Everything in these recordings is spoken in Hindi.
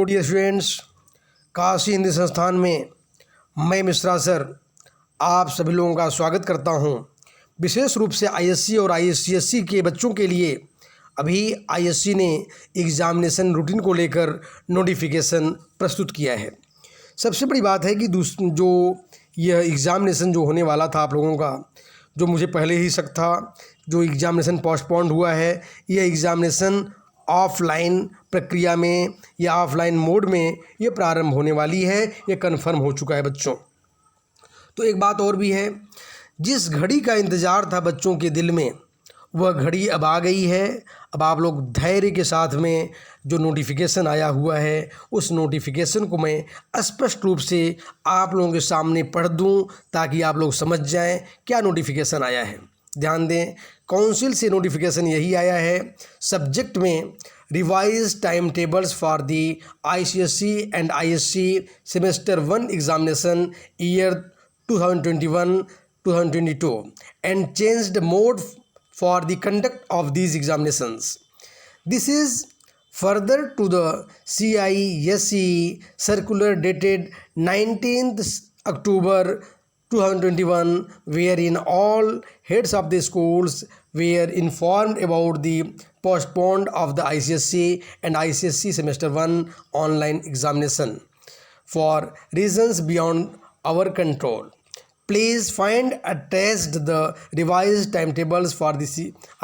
डियर स्टूडेंट्स, काशी हिंदी संस्थान में मैं मिश्रा सर आप सभी लोगों का स्वागत करता हूं। विशेष रूप से आईएससी और आईसीएससी के बच्चों के लिए अभी आईएससी ने एग्ज़ामिनेशन रूटीन को लेकर नोटिफिकेशन प्रस्तुत किया है। सबसे बड़ी बात है कि जो यह एग्ज़ामिनेशन जो होने वाला था आप लोगों का, जो मुझे पहले ही शक था, जो एग्ज़ामिनेशन पोस्टपोन्ड हुआ है, यह एग्ज़ामिनेशन ऑफलाइन प्रक्रिया में या ऑफलाइन मोड में ये प्रारंभ होने वाली है। ये कन्फर्म हो चुका है बच्चों। तो एक बात और भी है, जिस घड़ी का इंतज़ार था बच्चों के दिल में, वह घड़ी अब आ गई है। अब आप लोग धैर्य के साथ में जो नोटिफिकेशन आया हुआ है, उस नोटिफिकेशन को मैं स्पष्ट रूप से आप लोगों के सामने पढ़ दूं ताकि आप लोग समझ जाएं क्या नोटिफिकेशन आया है। ध्यान दें, काउंसिल से नोटिफिकेशन यही आया है। सब्जेक्ट में revise time tables for the ICSE and ISC semester 1 examination year 2021-2022 and changed mode for the conduct of these examinations. This is further to the CISE circular dated 19th October 2021, wherein all heads of the schools were informed about the postponed of the ICSE and ICSE semester 1 online examination for reasons beyond our control. Please find attached the revised timetables for the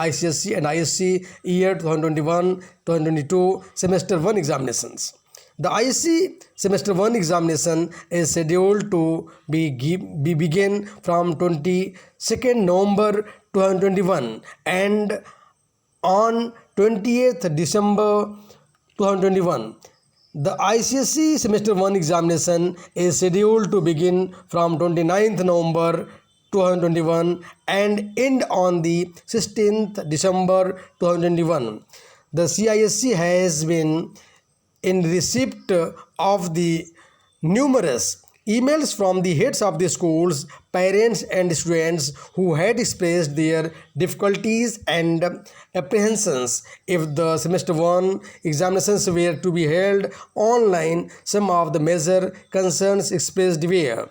ICSE and ISC year 2021-2022 semester 1 examinations. The ISC semester 1 examination is scheduled to be begin from 22nd November 2021 and on 20th December 2021. The ICSE semester 1 examination is scheduled to begin from 29th November 2021 and end on the 16th December 2021. The CISE has been in receipt of the numerous emails from the heads of the schools, parents and students who had expressed their difficulties and apprehensions if the semester 1 examinations were to be held online. Some of the major concerns expressed were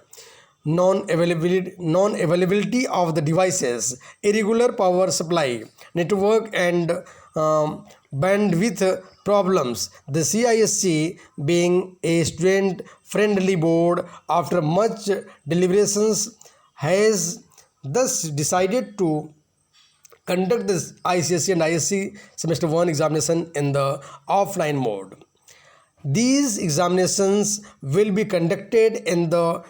non-availability of the devices, irregular power supply, network and bandwidth problems. The CISE, being a student-friendly board, after much deliberations, has thus decided to conduct the ICSE and ISC semester 1 examination in the offline mode. These examinations will be conducted in the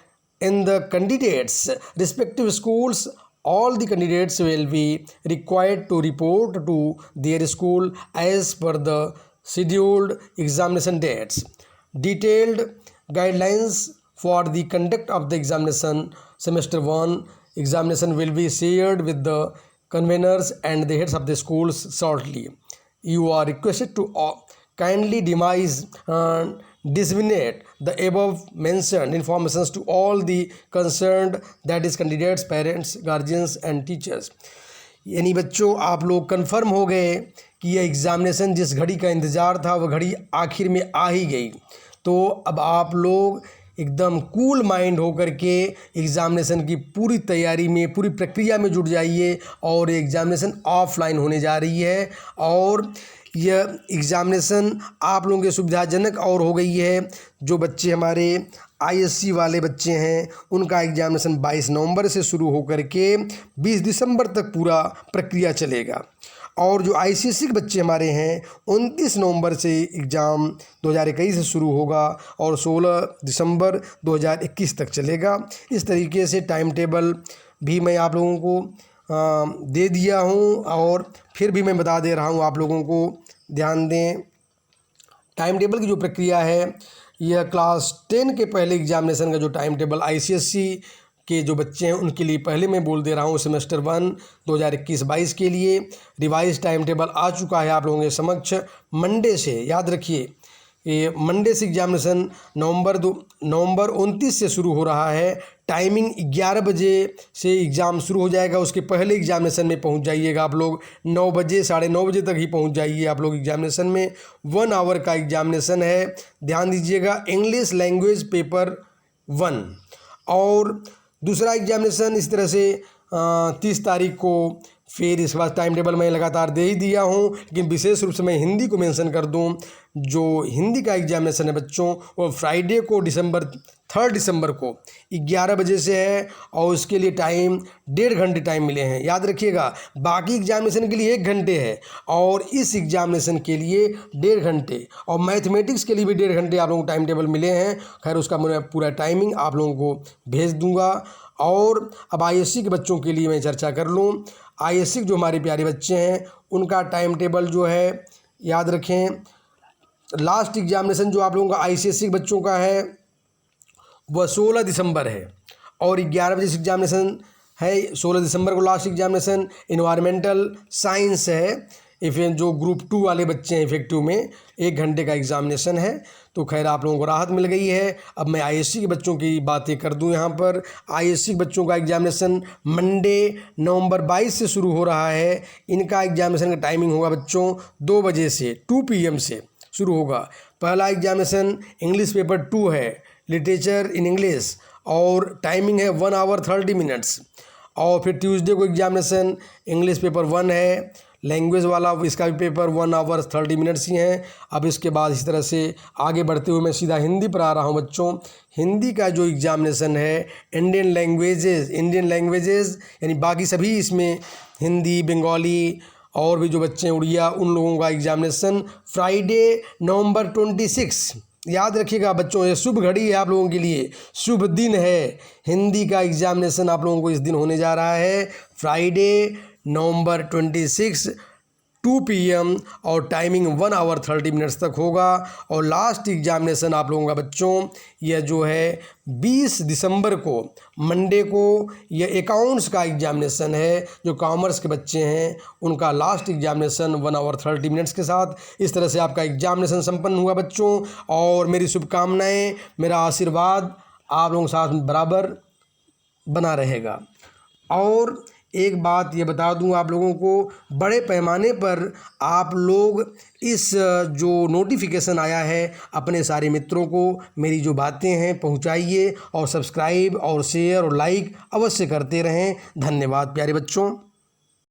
candidates' respective schools. All the candidates will be required to report to their school as per the scheduled examination dates. Detailed guidelines for the conduct of the examination semester 1 examination will be shared with the conveners and the heads of the schools shortly. You are requested to kindly disseminate the above mentioned informations to all the concerned, that is candidates, parents, guardians and teachers. यानी बच्चों, आप लोग कंफर्म हो गए कि यह एग्ज़ामिनेशन जिस घड़ी का इंतज़ार था वह घड़ी आखिर में आ ही गई। तो अब आप लोग एकदम कूल माइंड होकर के एग्ज़ामिनेशन की पूरी तैयारी में, पूरी प्रक्रिया में जुट जाइए। और एग्ज़ामिनेशन ऑफलाइन होने जा रही है और यह एग्ज़ामिनेशन आप लोगों के सुविधाजनक और हो गई है। जो बच्चे हमारे आईएससी वाले बच्चे हैं, उनका एग्ज़ामिनेशन 22 नवंबर से शुरू होकर के 20 दिसंबर तक पूरा प्रक्रिया चलेगा। और जो आईसीएसई के बच्चे हमारे हैं, 29 नवंबर से एग्ज़ाम 2021 से शुरू होगा और 16 दिसंबर 2021 तक चलेगा। इस तरीके से टाइम टेबल भी मैं आप लोगों को दे दिया हूँ और फिर भी मैं बता दे रहा हूँ आप लोगों को। ध्यान दें, टाइम टेबल की जो प्रक्रिया है, यह क्लास 10 के पहले एग्जामिनेशन का जो टाइम टेबल आईसीएसई के जो बच्चे हैं उनके लिए पहले मैं बोल दे रहा हूँ। सेमेस्टर 1 2021-22 के लिए रिवाइज टाइम टेबल आ चुका है आप लोगों के समक्ष। मंडे से, याद रखिए, ये मंडे से एग्जामिनेशन नवंबर 29 से शुरू हो रहा है। टाइमिंग 11 बजे से एग्ज़ाम शुरू हो जाएगा। उसके पहले एग्जामिनेशन में पहुंच जाइएगा आप लोग। 9 बजे 9:30 बजे तक ही पहुंच जाइए आप लोग एग्जामिनेशन में। 1 आवर का एग्जामिनेशन है, ध्यान दीजिएगा। इंग्लिश लैंग्वेज पेपर 1 और दूसरा एग्जामिनेशन इस तरह से 30 तारीख को। फिर इस बार टाइम टेबल मैं लगातार दे ही दिया हूँ, लेकिन विशेष रूप से मैं हिंदी को मेंशन कर दूँ। जो हिंदी का एग्जामिनेशन है बच्चों, वो फ्राइडे को 3 दिसंबर को 11 बजे से है और उसके लिए टाइम 1.5 घंटे टाइम मिले हैं। याद रखिएगा, बाकी एग्जामिनेशन के लिए 1 घंटे है और इस एग्जामिनेशन के लिए 1.5 घंटे, और मैथमेटिक्स के लिए भी 1.5 घंटे आप लोगों को टाइम टेबल मिले हैं। खैर, उसका मैं पूरा टाइमिंग आप लोगों को भेज दूंगा। और अब आईएससी के बच्चों के लिए मैं चर्चा कर लूँ। आईएससी जो हमारे प्यारे बच्चे हैं, उनका टाइम टेबल जो है, याद रखें, लास्ट एग्जामिनेशन जो आप लोगों का आईसीएससी के बच्चों का है वह 16 दिसंबर है और 11 बजे से एग्जामिनेशन है। 16 दिसंबर को लास्ट एग्जामिनेशन इन्वायरमेंटल साइंस है। जो ग्रुप 2 वाले बच्चे हैं इफेक्टिव में 1 घंटे का एग्जामिनेशन है। तो खैर आप लोगों को राहत मिल गई है। अब मैं आईएससी के बच्चों की बातें कर दूं यहाँ पर। आईएससी के बच्चों का एग्जामिनेशन मंडे नवंबर 22 से शुरू हो रहा है। इनका एग्जामिनेशन का टाइमिंग होगा बच्चों 2 बजे से 2 PM से शुरू होगा। पहला एग्जामिनेशन इंग्लिश पेपर 2 है, लिटरेचर इन इंग्लिश, और टाइमिंग है 1 आवर 30 मिनट्स। और फिर ट्यूसडे को एग्जामिनेशन इंग्लिश पेपर 1 है, लैंग्वेज वाला, इसका भी पेपर 1 आवर 30 मिनट्स ही हैं। अब इसके बाद इस तरह से आगे बढ़ते हुए मैं सीधा हिंदी पर आ रहा हूँ बच्चों। हिंदी का जो एग्जामिनेशन है इंडियन लैंग्वेजेस यानी बाकी सभी, इसमें हिंदी, बंगाली और भी जो बच्चे हैं उड़िया, उन लोगों का एग्जामिनेशन फ्राइडे नवंबर 26। याद रखिएगा बच्चों, ये शुभ घड़ी है आप लोगों के लिए, शुभ दिन है। हिंदी का एग्जामिनेशन आप लोगों को इस दिन होने जा रहा है, फ्राइडे नवंबर 26 2 PM और टाइमिंग 1 आवर 30 मिनट्स तक होगा। और लास्ट एग्जामिनेशन आप लोगों का बच्चों यह जो है 20 दिसंबर को मंडे को, यह अकाउंट्स का एग्जामिनेशन है। जो कॉमर्स के बच्चे हैं उनका लास्ट एग्जामिनेशन 1 आवर 30 मिनट्स के साथ। इस तरह से आपका एग्जामिनेशन संपन्न हुआ बच्चों, और मेरी शुभकामनाएं, मेरा आशीर्वाद आप लोगों के साथ बराबर बना रहेगा। और एक बात ये बता दूं आप लोगों को, बड़े पैमाने पर आप लोग इस जो नोटिफिकेशन आया है अपने सारे मित्रों को मेरी जो बातें हैं पहुंचाइए, और सब्सक्राइब और शेयर और लाइक अवश्य करते रहें। धन्यवाद प्यारे बच्चों।